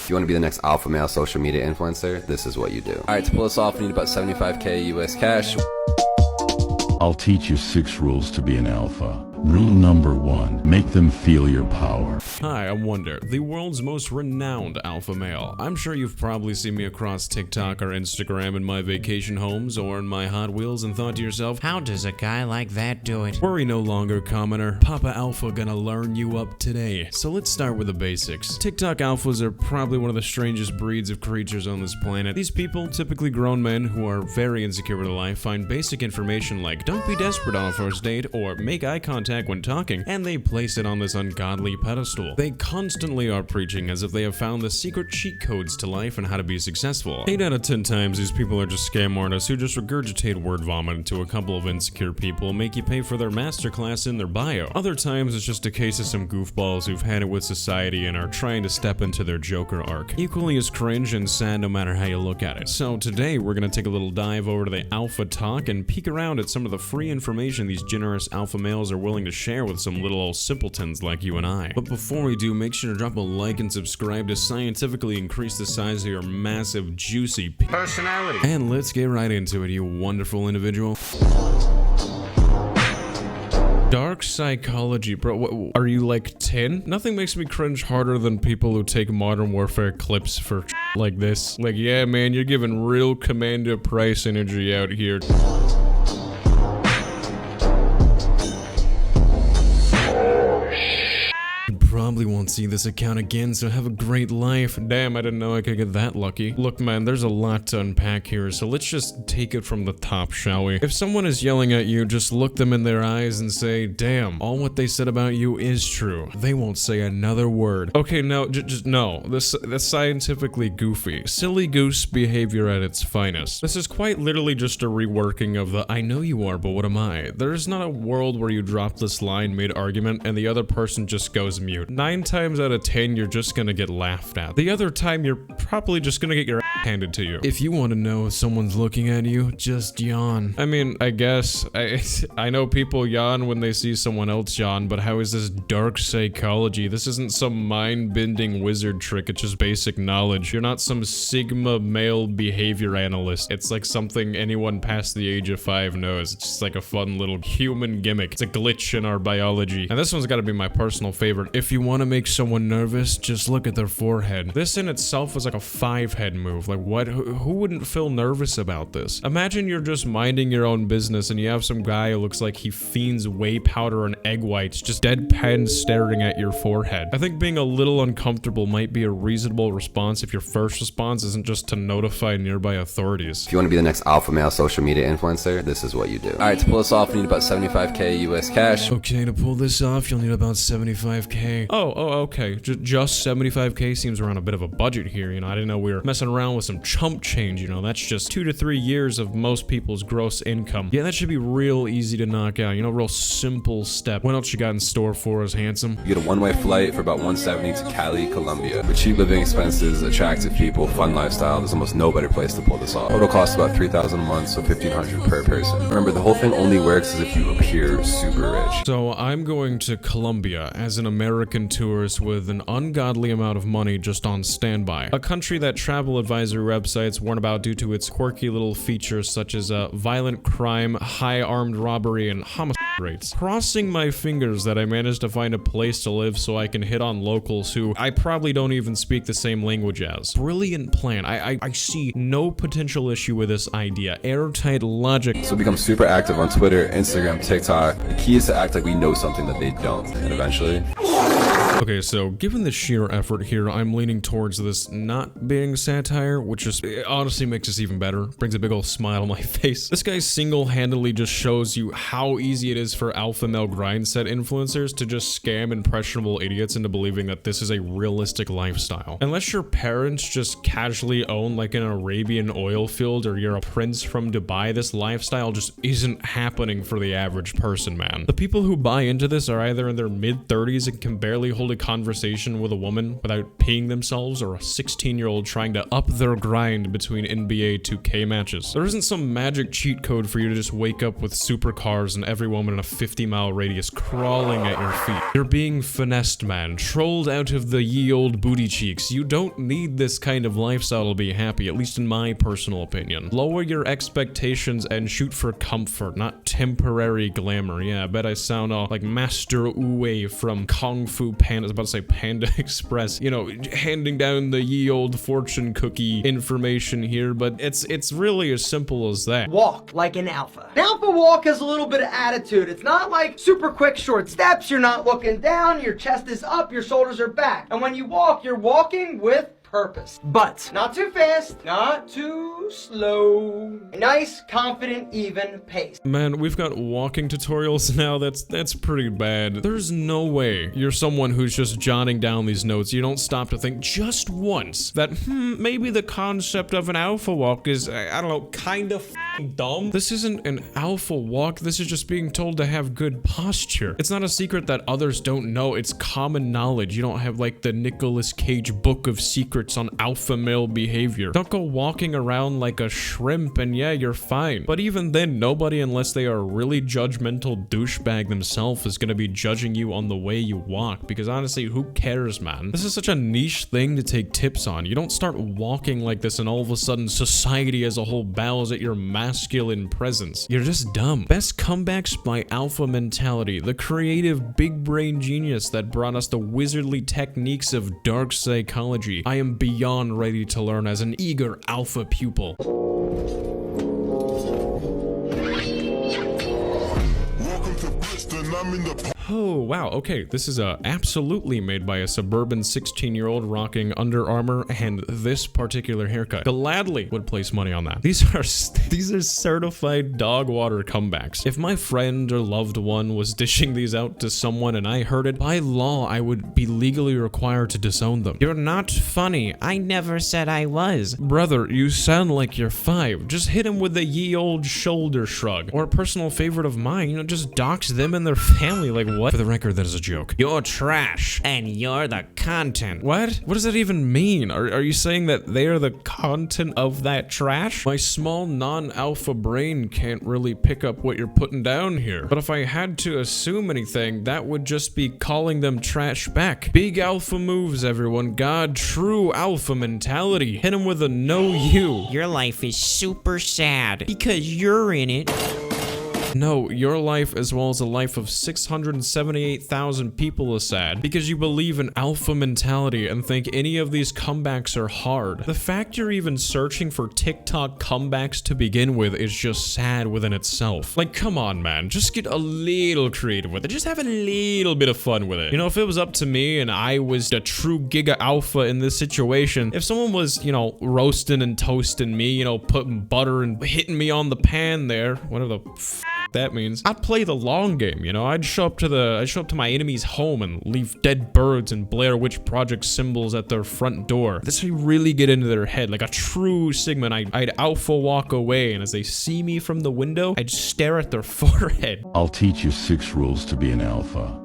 If you want to be the next alpha male social media influencer, this is what you do. Alright, to pull this off, you need about 75k US cash. I'll teach you 6 rules to be an alpha. Rule number 1, make them feel your power. Hi, I'm Wonder, the world's most renowned alpha male. I'm sure you've probably seen me across TikTok or Instagram in my vacation homes or in my Hot Wheels and thought to yourself, how does a guy like that do it? Worry no longer, commoner. Papa Alpha gonna learn you up today. So let's start with the basics. TikTok alphas are probably one of the strangest breeds of creatures on this planet. These people, typically grown men who are very insecure with life, find basic information like don't be desperate on a first date or make eye contact when talking, and they place it on this ungodly pedestal. They constantly are preaching as if they have found the secret cheat codes to life and how to be successful. 8 out of 10 times these people are just scam artists who just regurgitate word vomit into a couple of insecure people and make you pay for their masterclass in their bio. Other times it's just a case of some goofballs who've had it with society and are trying to step into their Joker arc. Equally as cringe and sad no matter how you look at it. So today we're gonna take a little dive over to the alpha talk and peek around at some of the free information these generous alpha males are willing to share with some little old simpletons like you and I. But before we do, make sure to drop a like and subscribe to scientifically increase the size of your massive, juicy personality. And let's get right into it, you wonderful individual. Dark psychology, bro. What, are you like 10? Nothing makes me cringe harder than people who take Modern Warfare clips for like this. Like, yeah, man, you're giving real Commander Price energy out here. Probably won't see this account again, so have a great life. Damn, I didn't know I could get that lucky. Look, man, there's a lot to unpack here, so let's just take it from the top, shall we? If someone is yelling at you, just look them in their eyes and say, damn, all what they said about you is true. They won't say another word. Okay, no, just no. That's scientifically goofy. Silly goose behavior at its finest. This is quite literally just a reworking of the I know you are, but what am I? There's not a world where you drop this line mid-argument and the other person just goes mute. 9 times out of 10, you're just gonna get laughed at. The other time, you're probably just gonna get your ass handed to you. If you want to know if someone's looking at you, just yawn. I mean, I guess, I know people yawn when they see someone else yawn, but how is this dark psychology? This isn't some mind-bending wizard trick, it's just basic knowledge. You're not some Sigma male behavior analyst. It's like something anyone past the age of 5 knows. It's just like a fun little human gimmick. It's a glitch in our biology. And this one's gotta be my personal favorite. If you want to make someone nervous, just look at their forehead. This in itself was like a 5-head move. Like what? Who wouldn't feel nervous about this? Imagine you're just minding your own business and you have some guy who looks like he fiends whey powder and egg whites just deadpan staring at your forehead. I think being a little uncomfortable might be a reasonable response if your first response isn't just to notify nearby authorities. If you want to be the next alpha male social media influencer, this is what you do. Alright, to pull this off, you need about 75k US cash. Okay, to pull this off, you'll need about 75k. Oh, okay. Just 75k seems around a bit of a budget here, you know. I didn't know we were messing around with some chump change, you know. That's just 2 to 3 years of most people's gross income. Yeah, that should be real easy to knock out, you know, real simple step. What else you got in store for us, handsome? You get a one-way flight for about $170 to Cali, Colombia. With cheap living expenses, attractive people, fun lifestyle, there's almost no better place to pull this off. Total cost about $3,000 a month, so $1,500 per person. Remember, the whole thing only works as if you appear super rich. So I'm going to Colombia as an American tourist with an ungodly amount of money just on standby. A country that travel advisory websites warn about due to its quirky little features such as violent crime, high armed robbery, and homicide rates. Crossing my fingers that I managed to find a place to live so I can hit on locals who I probably don't even speak the same language as. Brilliant plan. I see no potential issue with this idea. Airtight logic. So become super active on Twitter, Instagram, TikTok. The key is to act like we know something that they don't, and eventually... Okay, so given the sheer effort here, I'm leaning towards this not being satire, which just honestly makes this even better. Brings a big old smile on my face. This guy single-handedly just shows you how easy it is for alpha male grind set influencers to just scam impressionable idiots into believing that this is a realistic lifestyle. Unless your parents just casually own like an Arabian oil field or you're a prince from Dubai, this lifestyle just isn't happening for the average person, man. The people who buy into this are either in their mid-30s and can barely hold hold a conversation with a woman without peeing themselves, or a 16-year-old trying to up their grind between NBA 2K matches. There isn't some magic cheat code for you to just wake up with supercars and every woman in a 50-mile radius crawling at your feet. You're being finessed, man, trolled out of the ye old booty cheeks. You don't need this kind of lifestyle to be happy, at least in my personal opinion. Lower your expectations and shoot for comfort, not temporary glamour. Yeah, I bet I sound like Master Uwe from Kung Fu Panda. I was about to say Panda Express, you know, handing down the ye old fortune cookie information here, but it's really as simple as that. Walk like an alpha. An alpha walk has a little bit of attitude. It's not like super quick short steps. You're not looking down, your chest is up, your shoulders are back. And when you walk, you're walking with purpose. But not too fast, not too slow. A nice, confident, even pace. Man, we've got walking tutorials now. That's pretty bad. There's no way you're someone who's just jotting down these notes. You don't stop to think just once that, maybe the concept of an alpha walk is, I don't know, kind of dumb. This isn't an alpha walk. This is just being told to have good posture. It's not a secret that others don't know. It's common knowledge. You don't have like the Nicolas Cage book of secrets on alpha male behavior. Don't go walking around like a shrimp and yeah, you're fine. But even then, nobody, unless they are a really judgmental douchebag themselves, is gonna be judging you on the way you walk, because honestly, who cares, man? This is such a niche thing to take tips on. You don't start walking like this and all of a sudden society as a whole bows at your masculine presence. You're just dumb. Best comebacks by Alpha Mentality, the creative big brain genius that brought us the wizardly techniques of dark psychology. I am beyond ready to learn as an eager alpha pupil. Oh, wow, okay, this is absolutely made by a suburban 16-year-old rocking Under Armour and this particular haircut. Gladly would place money on that. These are certified dog water comebacks. If my friend or loved one was dishing these out to someone and I heard it, by law, I would be legally required to disown them. You're not funny. I never said I was. Brother, you sound like you're 5. Just hit him with the ye old shoulder shrug. Or a personal favorite of mine, you know, just dox them and their family. Like, what? For the record, that is a joke. You're trash, and you're the content. What? What does that even mean? Are you saying that they are the content of that trash? My small non-alpha brain can't really pick up what you're putting down here. But if I had to assume anything, that would just be calling them trash back. Big alpha moves, everyone. God, true alpha mentality. Hit him with a no you. Your life is super sad because you're in it. No, your life as well as the life of 678,000 people is sad because you believe in alpha mentality and think any of these comebacks are hard. The fact you're even searching for TikTok comebacks to begin with is just sad within itself. Like, come on, man, just get a little creative with it. Just have a little bit of fun with it. You know, if it was up to me and I was a true giga alpha in this situation, if someone was, you know, roasting and toasting me, you know, putting butter and hitting me on the pan there, whatever the that means, I'd play the long game, you know. I'd show up to my enemy's home and leave dead birds and Blair Witch Project symbols at their front door. This would really get into their head. Like a true Sigma, I'd alpha walk away, and as they see me from the window, I'd stare at their forehead. I'll teach you 6 rules to be an alpha.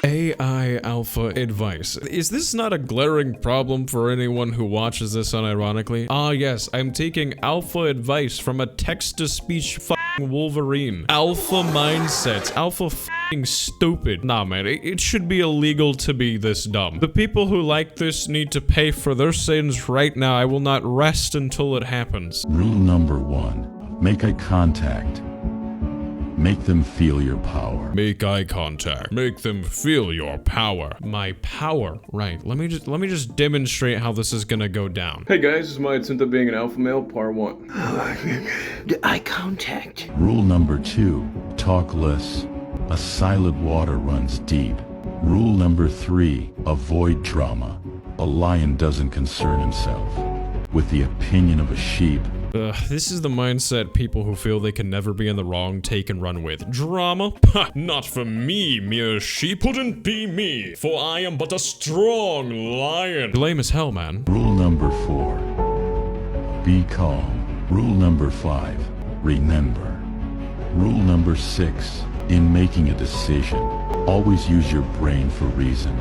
AI alpha advice. Is this not a glaring problem for anyone who watches this unironically? Ah, yes, I'm taking alpha advice from a text-to-speech f***ing Wolverine. Alpha mindsets. Alpha f***ing stupid. Nah, man, it should be illegal to be this dumb. The people who like this need to pay for their sins right now. I will not rest until it happens. Rule number 1. Make eye contact. Make them feel your power. Make eye contact. Make them feel your power. My power. Right. Let me just demonstrate how this is gonna go down. Hey guys, this is my attempt at being an alpha male, part 1. Eye contact. Rule number 2. Talk less. A silent water runs deep. Rule number 3. Avoid drama. A lion doesn't concern himself with the opinion of a sheep. This is the mindset people who feel they can never be in the wrong take and run with. Drama? Ha! Not for me, mere sheep. Couldn't be me, for I am but a strong lion. Lame as hell, man. Rule number 4. Be calm. Rule number 5. Remember. Rule number 6. In making a decision, always use your brain for reason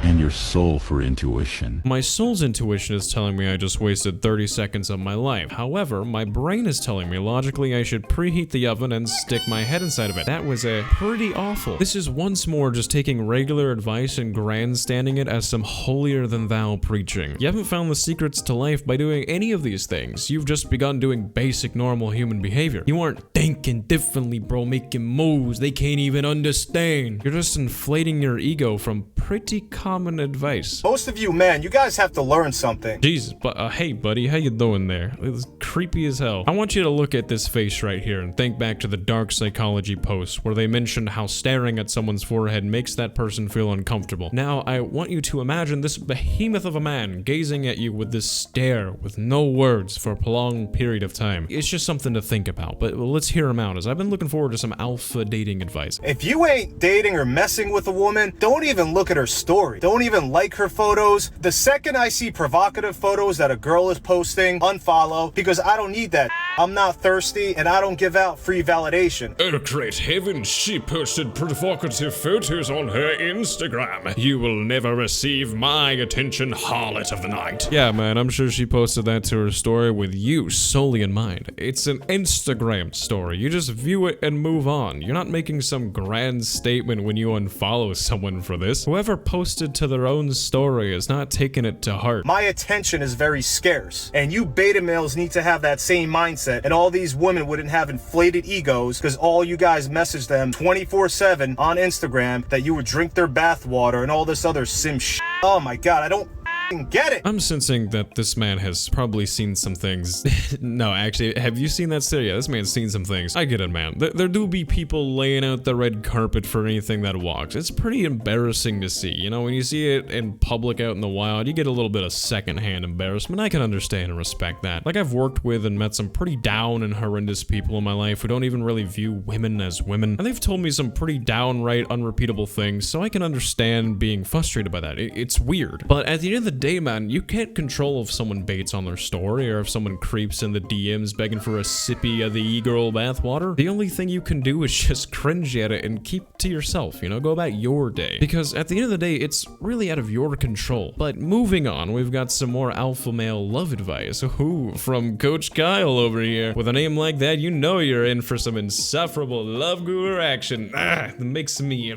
and your soul for intuition. My soul's intuition is telling me I just wasted 30 seconds of my life. However, my brain is telling me logically I should preheat the oven and stick my head inside of it. That was pretty awful. This is once more just taking regular advice and grandstanding it as some holier-than-thou preaching. You haven't found the secrets to life by doing any of these things. You've just begun doing basic normal human behavior. You aren't thinking differently, bro, making moves they can't even understand. You're just inflating your ego from pretty common advice. Most of you men, you guys have to learn something. Jesus, but hey buddy, how you doing there? It's creepy as hell. I want you to look at this face right here and think back to the dark psychology post where they mentioned how staring at someone's forehead makes that person feel uncomfortable. Now, I want you to imagine this behemoth of a man gazing at you with this stare with no words for a prolonged period of time. It's just something to think about, but let's hear him out as I've been looking forward to some alpha dating advice. If you ain't dating or messing with a woman, don't even look at her story. Don't even like her photos. The second I see provocative photos that a girl is posting, unfollow, because I don't need that. I'm not thirsty and I don't give out free validation. Oh great heavens, she posted provocative photos on her Instagram. You will never receive my attention, harlot of the night. Yeah man, I'm sure she posted that to her story with you solely in mind. It's an Instagram story. You just view it and move on. You're not making some grand statement when you unfollow someone for this. Whoever posted to their own story is not taking it to heart. My attention is very scarce, and you beta males need to have that same mindset, and all these women wouldn't have inflated egos because all you guys message them 24/7 on Instagram that you would drink their bath water and all this other sim shit. Oh my god, I don't get it. I'm sensing that this man has probably seen some things. No, actually, have you seen that story? Yeah, this man's seen some things. I get it, man. There do be people laying out the red carpet for anything that walks. It's pretty embarrassing to see. You know, when you see it in public out in the wild, you get a little bit of secondhand embarrassment. I can understand and respect that. Like, I've worked with and met some pretty down and horrendous people in my life who don't even really view women as women. And they've told me some pretty downright unrepeatable things, so I can understand being frustrated by that. It's weird. But at the end of the day, man, you can't control if someone baits on their story or if someone creeps in the DMs begging for a sippy of the e-girl bathwater. The only thing you can do is just cringe at it and keep to yourself, you know, go about your day. Because at the end of the day, it's really out of your control. But moving on, we've got some more alpha male love advice. Ooh, from Coach Kyle over here. With a name like that, you know you're in for some insufferable love guru action. That makes me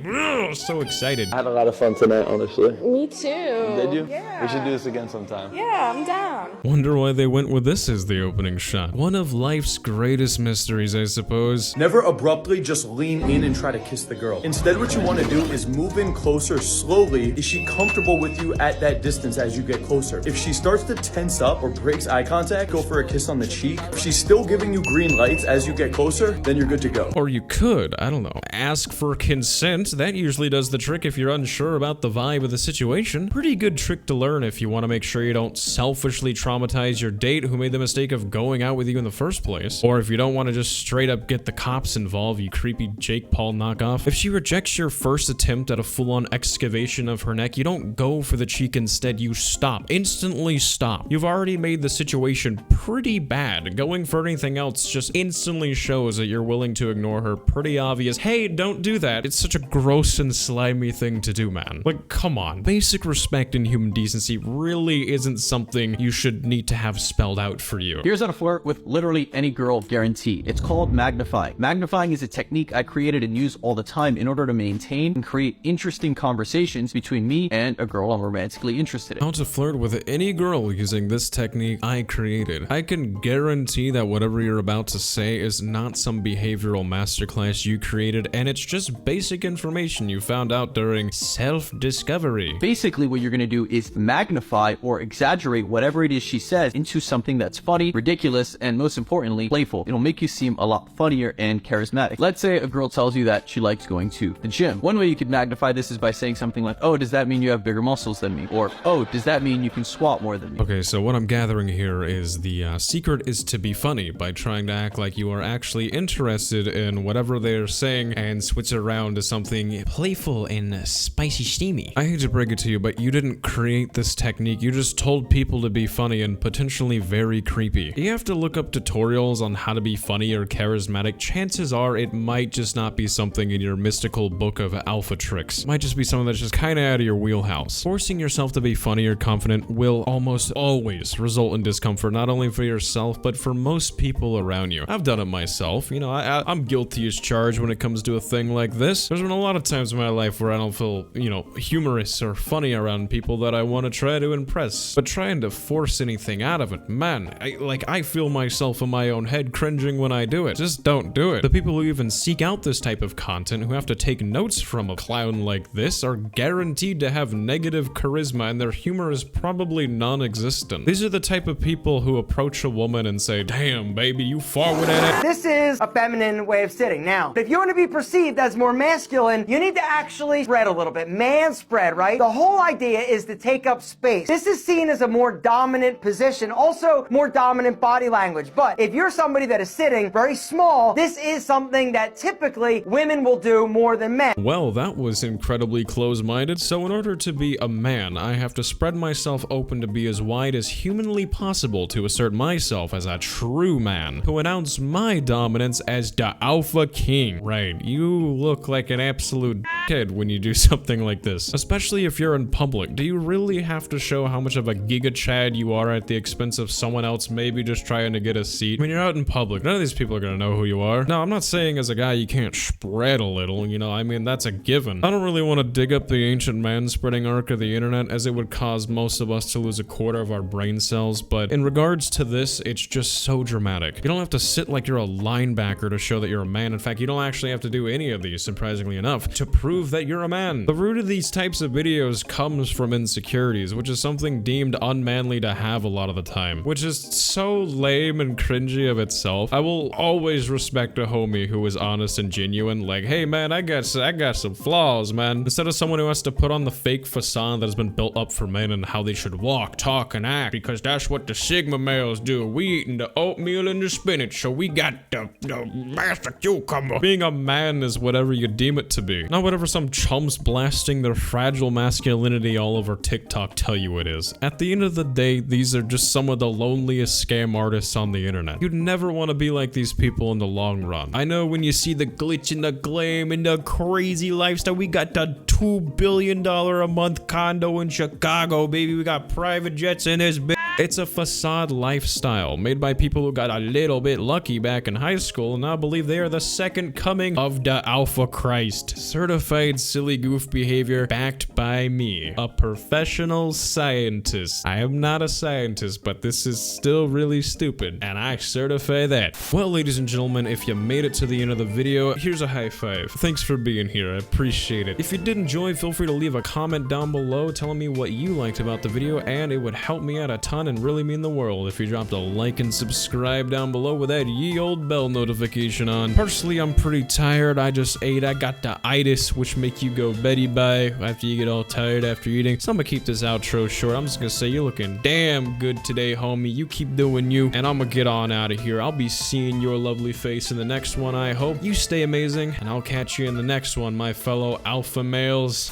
so excited. I had a lot of fun tonight, honestly. Me too. Did you? Yeah. We should do this again sometime. Yeah, I'm down. Wonder why they went with this as the opening shot. One of life's greatest mysteries, I suppose. Never abruptly just lean in and try to kiss the girl. Instead, what you want to do is move in closer slowly. Is she comfortable with you at that distance as you get closer? If she starts to tense up or breaks eye contact, go for a kiss on the cheek. If she's still giving you green lights as you get closer, then you're good to go. Or you could, I don't know, ask for consent. That usually does the trick if you're unsure about the vibe of the situation. Pretty good trick to learn if you want to make sure you don't selfishly traumatize your date who made the mistake of going out with you in the first place. Or if you don't want to just straight up get the cops involved, you creepy Jake Paul knockoff. If she rejects your first attempt at a full-on excavation of her neck, you don't go for the cheek instead, you stop. Instantly stop. You've already made the situation pretty bad. Going for anything else just instantly shows that you're willing to ignore her pretty obvious, hey, don't do that. It's such a gross and slimy thing to do, man. Like, come on. Basic respect and human decency really isn't something you should need to have spelled out for you. Here's how to flirt with literally any girl, guaranteed. It's called magnifying. Magnifying is a technique I created and use all the time in order to maintain and create interesting conversations between me and a girl I'm romantically interested in. How to flirt with any girl using this technique I created. I can guarantee that whatever you're about to say is not some behavioral masterclass you created, and it's just basic information you found out during self-discovery. Basically, what you're gonna do is magnify or exaggerate whatever it is she says into something that's funny, ridiculous, and most importantly, playful. It'll make you seem a lot funnier and charismatic. Let's say a girl tells you that she likes going to the gym. One way you could magnify this is by saying something like, oh, does that mean you have bigger muscles than me? Or, oh, does that mean you can squat more than me? Okay, so what I'm gathering here is the secret is to be funny by trying to act like you are actually interested in whatever they're saying and switch it around to something playful and spicy steamy. I hate to break it to you, but you didn't create this this technique, you just told people to be funny and potentially very creepy. You have to look up tutorials on how to be funny or charismatic. Chances are it might just not be something in your mystical book of alpha tricks. It might just be something that's just kind of out of your wheelhouse. Forcing yourself to be funny or confident will almost always result in discomfort, not only for yourself, but for most people around you. I've done it myself. You know, I'm guilty as charged when it comes to a thing like this. There's been a lot of times in my life where I don't feel, you know, humorous or funny around people that I want to try to impress. But trying to force anything out of it, man, I feel myself in my own head cringing when I do it. Just don't do it. The people who even seek out this type of content, who have to take notes from a clown like this, are guaranteed to have negative charisma and their humor is probably non-existent. These are the type of people who approach a woman and say, "Damn, baby, you forward at it." This is a feminine way of sitting. Now, if you want to be perceived as more masculine, you need to actually spread a little bit. Man spread, right? The whole idea is to take up space. This is seen as a more dominant position, also more dominant body language. But if you're somebody that is sitting very small, this is something that typically women will do more than men. Well, that was incredibly close-minded. So in order to be a man, I have to spread myself open to be as wide as humanly possible to assert myself as a true man, who announce my dominance as the Alpha King. Right, you look like an absolute kid when you do something like this, especially if you're in public. Do you really have to show how much of a giga chad you are at the expense of someone else maybe just trying to get a seat? When you're out in public, none of these people are gonna know who you are. Now, I'm not saying as a guy you can't spread a little, you know, I mean, that's a given. I don't really want to dig up the ancient man-spreading arc of the internet, as it would cause most of us to lose a quarter of our brain cells, but in regards to this, it's just so dramatic. You don't have to sit like you're a linebacker to show that you're a man. In fact, you don't actually have to do any of these, surprisingly enough, to prove that you're a man. The root of these types of videos comes from insecurities, which is something deemed unmanly to have a lot of the time, which is so lame and cringy of itself. I will always respect a homie who is honest and genuine, like, "Hey man, I got some flaws, man," instead of someone who has to put on the fake facade that has been built up for men and how they should walk, talk, and act, because that's what the Sigma males do. We eating the oatmeal and the spinach, so we got the master cucumber. Being a man is whatever you deem it to be, not whatever some chumps blasting their fragile masculinity all over TikTok tell you it is. At the end of the day, these are just some of the loneliest scam artists on the internet. You'd never want to be like these people in the long run. I know when you see the glitch and the glam and the crazy lifestyle, we got the $2 billion a month condo in Chicago, baby. We got private jets in this bitch. It's a facade lifestyle made by people who got a little bit lucky back in high school and now believe they are the second coming of the Alpha Christ. Certified silly goof behavior backed by me, a professional scientist. I am not a scientist, but this is still really stupid, and I certify that. Well, ladies and gentlemen, if you made it to the end of the video, here's a high five. Thanks for being here, I appreciate it. If you did enjoy, feel free to leave a comment down below telling me what you liked about the video, and it would help me out a ton and really mean the world if you dropped a like and subscribe down below with that ye old bell notification on. Personally, I'm pretty tired. I just ate. I got the itis, which make you go Betty bye after you get all tired after eating. So I'm gonna keep this outro short. I'm just gonna say you're looking damn good today, homie. You keep doing you, and I'm gonna get on out of here. I'll be seeing your lovely face in the next one, I hope. You stay amazing, and I'll catch you in the next one, my fellow alpha males.